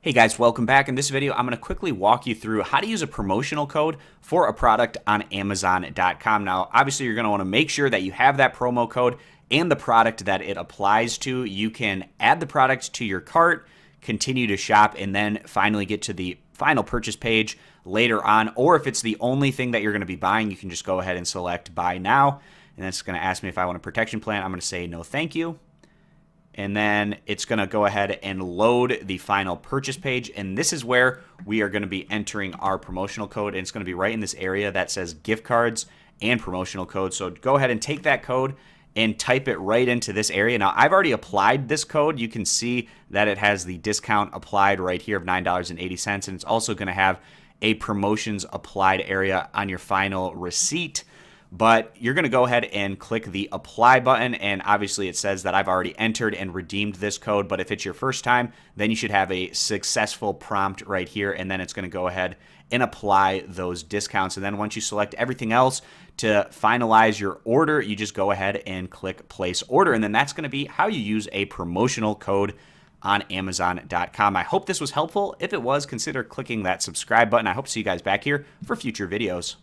Hey guys, welcome back. In this video, I'm going to quickly walk you through how to use a promotional code for a product on Amazon.com. Now, obviously, you're going to want to make sure that you have that promo code and the product that it applies to. You can add the product to your cart, continue to shop, and then finally get to the final purchase page later on. Or if it's the only thing that you're going to be buying, you can just go ahead and select Buy Now. And it's going to ask me if I want a protection plan. I'm going to say no, thank you. And then it's going to go ahead and load the final purchase page. And this is where we are going to be entering our promotional code. And it's going to be right in this area that says gift cards and promotional code. So go ahead and take that code and type it right into this area. Now, I've already applied this code. You can see that it has the discount applied right here of $9.80. And it's also going to have a promotions applied area on your final receipt. But you're going to go ahead and click the apply button, and obviously it says that I've already entered and redeemed this code. But if it's your first time, then you should have a successful prompt right here, and then it's going to go ahead and apply those discounts. And then once you select everything else to finalize your order, you just go ahead and click place order, and then that's going to be how you use a promotional code on Amazon.com. I hope this was helpful. If it was, consider clicking that subscribe button. I hope to see you guys back here for future videos.